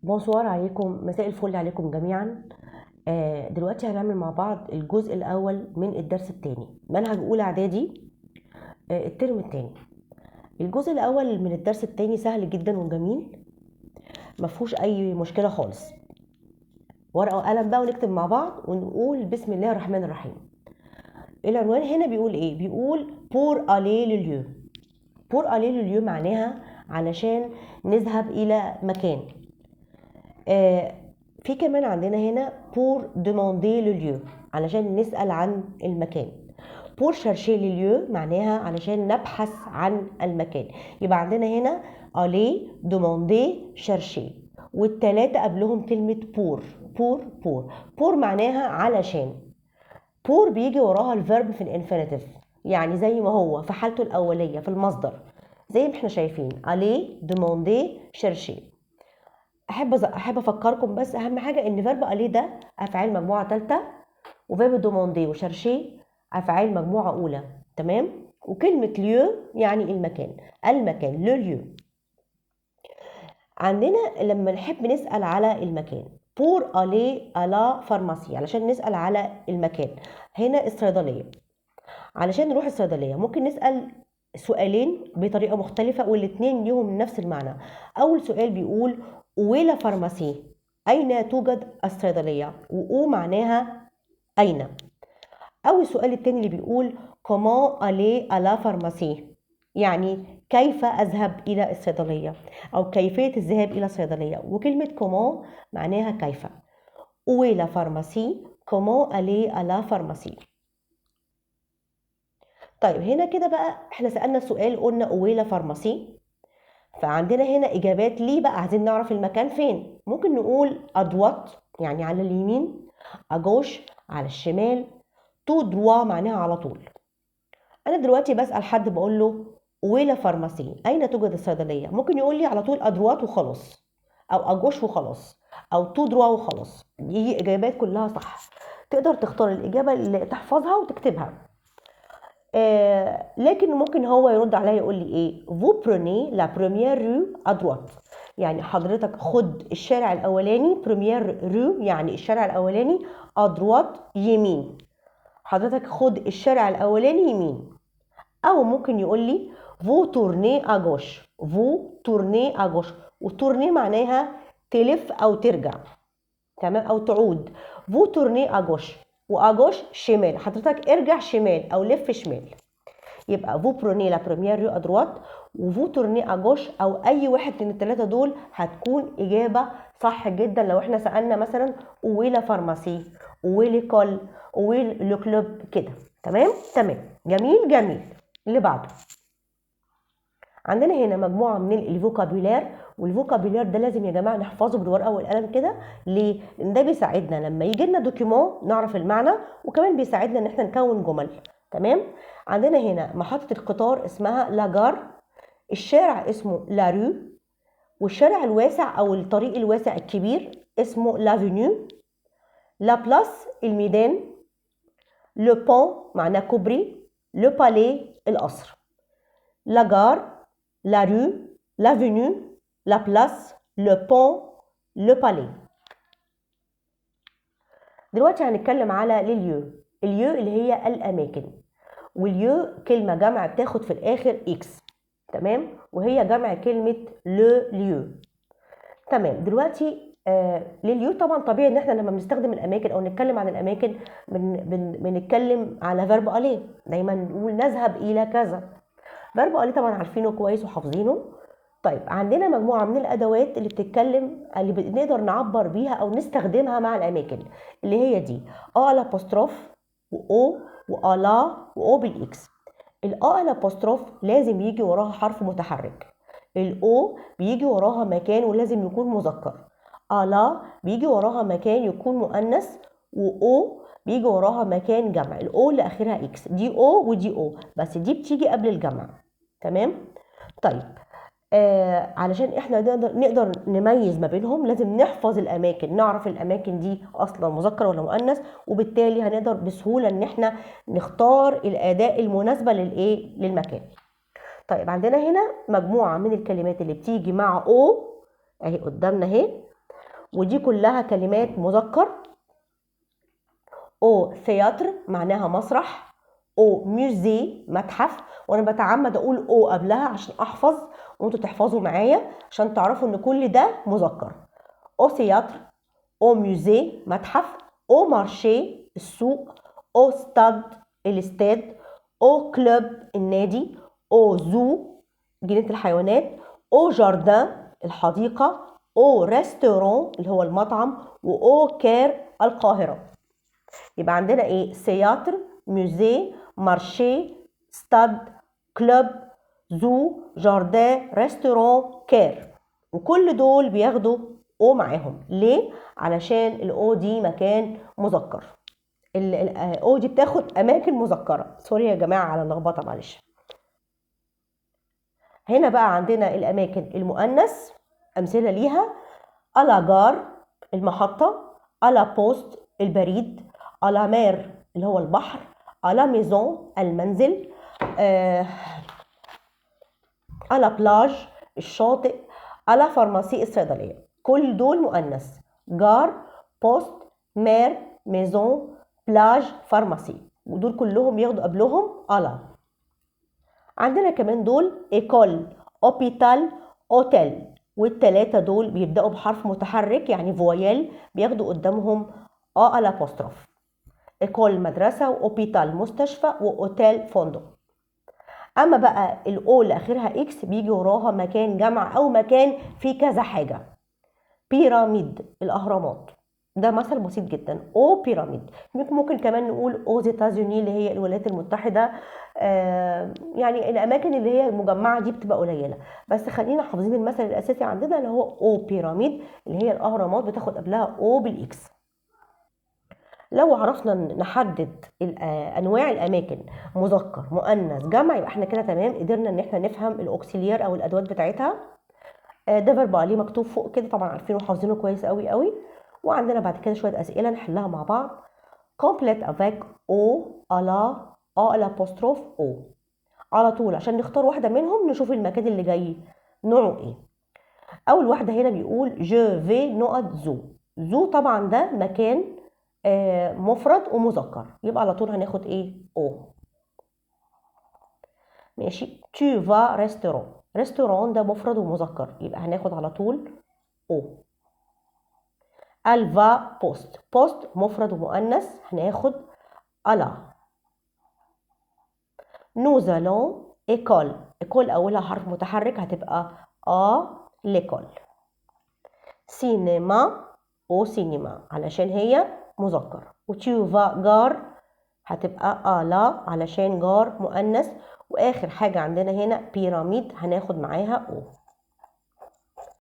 بونسوار عليكم، مساء الفل عليكم جميعا. دلوقتي هنعمل مع بعض الجزء الأول من الدرس الثاني منهج أولى إعدادي، الترم الثاني. الجزء الأول من الدرس الثاني سهل جدا وجميل، مفهوش أي مشكلة خالص. ورقة وقلم بقى ونكتب مع بعض ونقول بسم الله الرحمن الرحيم. العنوان هنا بيقول إيه؟ بيقول pour aller le lieu. pour aller le lieu معناها علشان نذهب إلى مكان. في كمان عندنا هنا pour demander le lieu علشان نسأل عن المكان. pour chercher le lieu معناها علشان نبحث عن المكان. يبقى عندنا هنا aller demander chercher، والتلاتة قبلهم كلمة pour معناها علشان. pour بيجي وراها الفيرب في الانفينيتيف، يعني زي ما هو في حالته الأولية في المصدر زي ما احنا شايفين aller demander chercher. احب افكركم بس اهم حاجه ان فيرب الي ده افعال مجموعه ثالثه، وفيرب دوموندي وشارشي افعال مجموعه اولى. تمام. وكلمه ليو يعني المكان لو ليو. عندنا لما نحب نسال على المكان بور الي الا فارماسي، علشان نسال على المكان. هنا الصيدليه، علشان نروح الصيدليه ممكن نسال سؤالين بطريقه مختلفه والاثنين ليهم نفس المعنى. اول سؤال بيقول ويلا فارماسي، اين توجد الصيدليه، و معناها اين. او السؤال الثاني اللي بيقول كومون الي الا فارماسي، يعني كيف اذهب الى الصيدليه او كيفيه الذهاب الى الصيدليه، وكلمه كومون معناها كيف. ويلا فارماسي، كومون الي الا فارماسي. طيب هنا كده بقى احنا سألنا السؤال قلنا اويلا فارماسي، فعندنا هنا اجابات ليه بقى. عايزين نعرف المكان فين. ممكن نقول ادوات يعني على اليمين، اجوش على الشمال، تو دروا معناها على طول. انا دلوقتي بسأل حد بقول له اويلا فارماسي، اين توجد الصيدلية؟ ممكن يقول لي على طول ادوات وخلاص، او اجوش وخلاص، او تو دروا وخلاص. دي اجابات كلها صح، تقدر تختار الاجابة اللي تحفظها وتكتبها. لكن ممكن هو يرد عليا يقول لي ايه vous prenez la première rue à droite، يعني حضرتك خد الشارع الاولاني. première rue يعني الشارع الاولاني، à droite يمين، حضرتك خد الشارع الاولاني يمين. او ممكن يقول لي vous tournez à gauche، vous tournez à gauche، وtourner معناها تلف او ترجع، تمام، او تعود. vous tournez à gauche، واجوش شمال، حضرتك ارجع شمال او لف شمال. يبقى vous prenez la première rue à droite و vous tournez à gauche، او اي واحد من الثلاثه دول هتكون اجابه صح جدا. لو احنا سالنا مثلا où est la pharmacie، où est l'école، où est le club كده. تمام. جميل. اللي بعده عندنا هنا مجموعه من الفوكابولير، والفوكابولير ده لازم يا جماعه نحفظه بالورقه والقلم كده. ليه؟ لان ده بيساعدنا لما يجي لنا دوكيومون نعرف المعنى، وكمان بيساعدنا ان احنا نكون جمل. تمام. عندنا هنا محطه القطار اسمها لاجار، الشارع اسمه لارو، والشارع الواسع او الطريق الواسع الكبير اسمه لافينيو. لا بلاس الميدان، لو بون معناه كوبري، لو بالي القصر. لاجار، la rue, l'avenue, la place, le pont, le palais. دلوقتي هنتكلم على لليو. اليو اللي هي الأماكن، واليو كلمة جمع بتاخد في الآخر إكس، تمام، وهي جمع كلمة لو ليو. تمام. دلوقتي لليو طبعا طبيعي ان احنا لما بنستخدم الاماكن او نتكلم عن الاماكن بنتكلم على فيرب اليه. دايما نقول نذهب الى كذا. فيرب اليه طبعا عارفينه كويس وحافظينه. طيب عندنا مجموعه من الادوات اللي بتتكلم اللي بنقدر نعبر بيها او نستخدمها مع الاماكن، اللي هي دي الابوستروف واو والا واو بالاكس. الابوستروف لازم يجي وراها حرف متحرك، الاو بيجي وراها مكان ولازم يكون مذكر، الا بيجي وراها مكان يكون مؤنث، واو بيجي وراها مكان جمع. الاو اللي اخرها اكس دي او ودي او، بس دي بتيجي قبل الجمع. تمام. طيب علشان احنا نقدر نميز ما بينهم لازم نحفظ الاماكن، نعرف الاماكن دي اصلا مذكر ولا مؤنث، وبالتالي هنقدر بسهوله ان احنا نختار الاداة المناسبه للمكان. طيب عندنا هنا مجموعه من الكلمات اللي بتيجي مع او اهي قدامنا اهي. ودي كلها كلمات مذكر. او ثياتر معناها مسرح، او ميوزي متحف، وانا بتعمد اقول او قبلها عشان احفظ وانتوا تحفظوا معايا عشان تعرفوا ان كل ده مذكر. او ثياتر، او ميوزي متحف، او مارشي السوق، او ستاد الاستاد، او كلوب النادي، او زو جنينة الحيوانات، او جاردان الحديقة، او ريستورون اللي هو المطعم، واو كير القاهرة. يبقى عندنا ايه؟ سياتر، ميوزي، مارشي، ستاد، كلوب، زو، جاردان، ريستورون، كير. وكل دول بياخدوا او معاهم. ليه؟ علشان الاو دي مكان مذكر. الاو دي بتاخد اماكن مذكره. سوري يا جماعه على اللخبطه، معلش. هنا بقى عندنا الاماكن المؤنث، امثله ليها: الا جار المحطه، الا بوست البريد، الا مير اللي هو البحر، الا ميزون المنزل، الا بلاج الشاطئ، الا فارماسي الصيدليه. كل دول مؤنث: جار، بوست، مير، ميزون، بلاج، فارماسي. ودول كلهم ياخدوا قبلهم الا. عندنا كمان دول ايكول، اوبيتال، اوتيل، والتلاتة دول بيبدأوا بحرف متحرك يعني فويل، بياخدوا قدامهم الابوستروف. ايكول مدرسة، واوبيتال مستشفى، واوتيل فندق. اما بقى الاو اللي اخرها اكس بيجي وراها مكان جمع او مكان فيه كذا حاجة. بيراميد الاهرامات، ده مثل بسيط جدا. او بيراميد. ممكن كمان نقول او زيتازوني اللي هي الولايات المتحده. يعني الاماكن اللي هي المجمعه دي بتبقى قليله، بس خلينا حافظين المثل الاساسي عندنا اللي هو او بيراميد اللي هي الاهرامات بتاخد قبلها او بالاكس. لو عرفنا نحدد انواع الاماكن مذكر مؤنث جمع يبقى احنا كده تمام، قدرنا ان احنا نفهم الاوكسيليار او الادوات بتاعتها. ده فيرب عليه مكتوب فوق كده، طبعا عارفينه وحافظينه كويس قوي قوي. وعندنا بعد كده شويه اسئله نحلها مع بعض. complete avec او، على، الابوستروف او. على طول عشان نختار واحده منهم نشوف المكان اللي جاي نوعه ايه. اول واحده هنا بيقول جو في نقط زو. زو طبعا ده مكان مفرد ومذكر، يبقى على طول هناخد ايه؟ او. ماشي. tu vas restaurant. ريستوران ده مفرد ومذكر، يبقى هناخد على طول او. elle va poste. poste مفرد ومؤنث، هناخد على. nous allons école. école اولها حرف متحرك هتبقى l'école. cinéma او سينما علشان هي مذكر. tu vas gare هتبقى لا علشان جار مؤنث. واخر حاجه عندنا هنا بيراميد هناخد معاها او.